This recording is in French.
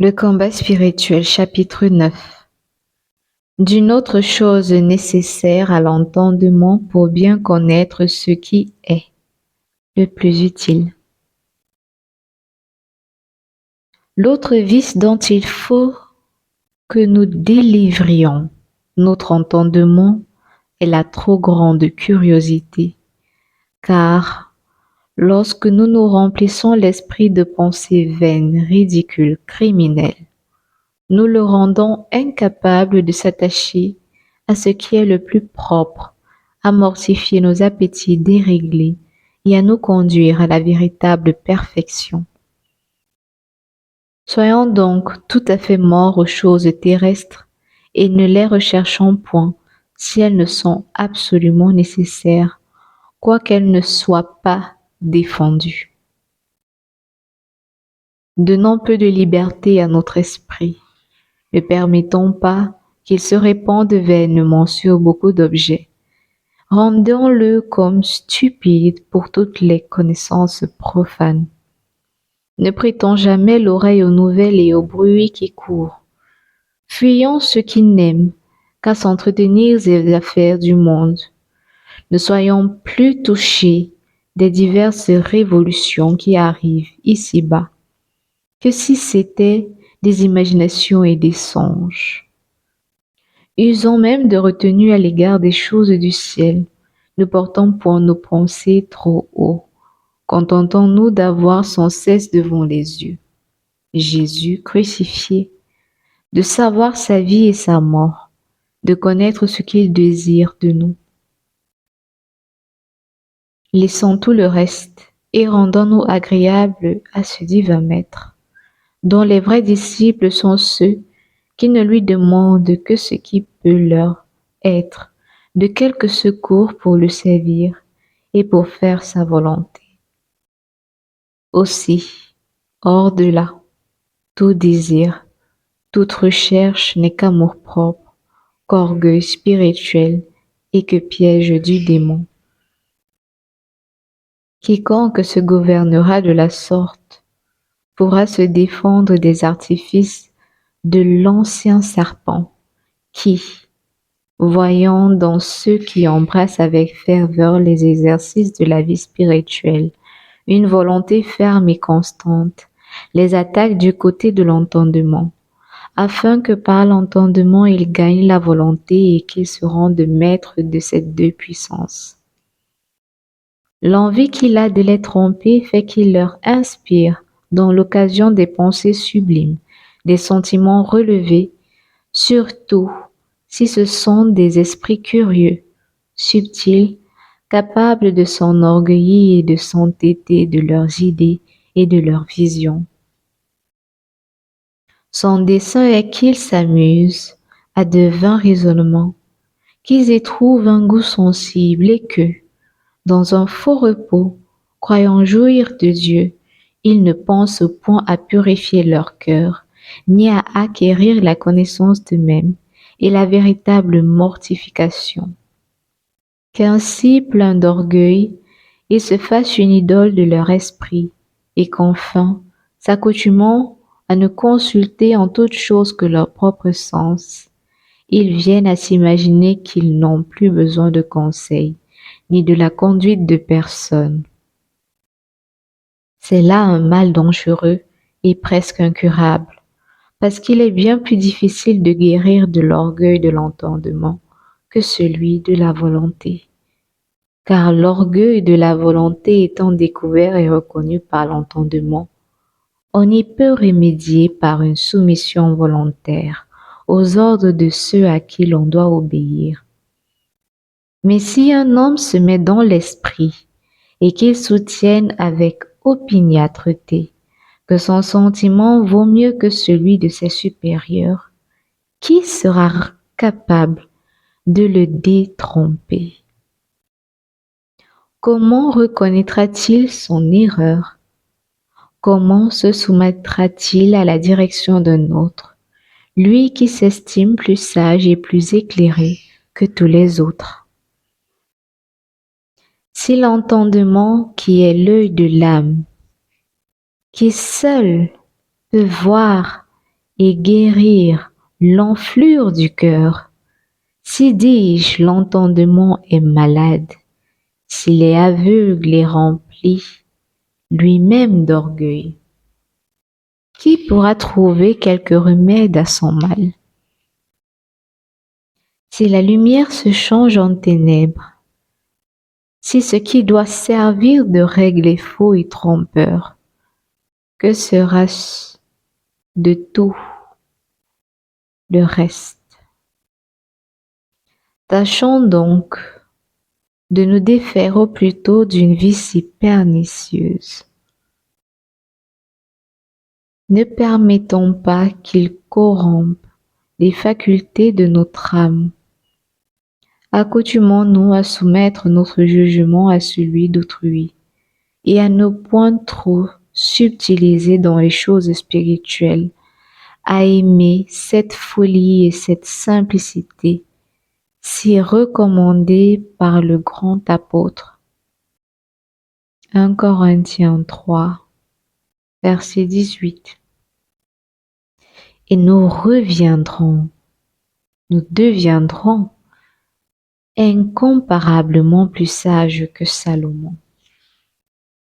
Le combat spirituel, chapitre 9. D'une autre chose nécessaire à l'entendement pour bien connaître ce qui est le plus utile. L'autre vice dont il faut que nous délivrions notre entendement est la trop grande curiosité, car lorsque nous nous remplissons l'esprit de pensées vaines, ridicules, criminelles, nous le rendons incapable de s'attacher à ce qui est le plus propre, à mortifier nos appétits déréglés et à nous conduire à la véritable perfection. Soyons donc tout à fait morts aux choses terrestres et ne les recherchons point si elles ne sont absolument nécessaires, quoiqu'elles ne soient pas défendues. Donnons peu de liberté à notre esprit. Ne permettons pas qu'il se répande vainement sur beaucoup d'objets. Rendons-le comme stupide pour toutes les connaissances profanes. Ne prêtons jamais l'oreille aux nouvelles et aux bruits qui courent. Fuyons ceux qui n'aiment qu'à s'entretenir des affaires du monde. Ne soyons plus touchés des diverses révolutions qui arrivent ici-bas, que si c'étaient des imaginations et des songes. Usons même de retenue à l'égard des choses du ciel. Ne portons point nos pensées trop haut. Contentons-nous d'avoir sans cesse devant les yeux Jésus crucifié, de savoir sa vie et sa mort, de connaître ce qu'il désire de nous. Laissons tout le reste et rendons-nous agréables à ce divin Maître, dont les vrais disciples sont ceux qui ne lui demandent que ce qui peut leur être de quelque secours pour le servir et pour faire sa volonté. Aussi, hors de là, tout désir, toute recherche n'est qu'amour-propre, qu'orgueil spirituel et que piège du démon. Quiconque se gouvernera de la sorte pourra se défendre des artifices de l'ancien serpent qui, voyant dans ceux qui embrassent avec ferveur les exercices de la vie spirituelle une volonté ferme et constante, les attaque du côté de l'entendement, afin que par l'entendement ils gagnent la volonté et qu'ils se rendent maîtres de ces deux puissances. L'envie qu'il a de les tromper fait qu'il leur inspire, dans l'occasion des pensées sublimes, des sentiments relevés, surtout si ce sont des esprits curieux, subtils, capables de s'enorgueillir et de s'entêter de leurs idées et de leurs visions. Son dessein est qu'ils s'amusent à de vains raisonnements, qu'ils y trouvent un goût sensible et que, dans un faux repos, croyant jouir de Dieu, ils ne pensent point à purifier leur cœur, ni à acquérir la connaissance d'eux-mêmes et la véritable mortification. Qu'ainsi, pleins d'orgueil, ils se fassent une idole de leur esprit, et qu'enfin, s'accoutumant à ne consulter en toute chose que leur propre sens, ils viennent à s'imaginer qu'ils n'ont plus besoin de conseils, ni de la conduite de personne. C'est là un mal dangereux et presque incurable, parce qu'il est bien plus difficile de guérir de l'orgueil de l'entendement que celui de la volonté. Car l'orgueil de la volonté étant découvert et reconnu par l'entendement, on y peut remédier par une soumission volontaire aux ordres de ceux à qui l'on doit obéir. Mais si un homme se met dans l'esprit et qu'il soutienne avec opiniâtreté que son sentiment vaut mieux que celui de ses supérieurs, qui sera capable de le détromper? Comment reconnaîtra-t-il son erreur? Comment se soumettra-t-il à la direction d'un autre, lui qui s'estime plus sage et plus éclairé que tous les autres? Si l'entendement qui est l'œil de l'âme, qui seul peut voir et guérir l'enflure du cœur. Si dis-je l'entendement est malade, s'il est aveugle et rempli lui-même d'orgueil, qui pourra trouver quelque remède à son mal? Si la lumière se change en ténèbres, si ce qui doit servir de règle est faux et trompeur, que sera-ce de tout le reste? Tâchons donc de nous défaire au plus tôt d'une vie si pernicieuse. Ne permettons pas qu'il corrompe les facultés de notre âme. Accoutumons-nous à soumettre notre jugement à celui d'autrui et à ne point trop subtiliser dans les choses spirituelles, à aimer cette folie et cette simplicité si recommandées par le grand apôtre. 1 Corinthiens 3, verset 18. Et nous reviendrons, nous deviendrons incomparablement plus sages que Salomon.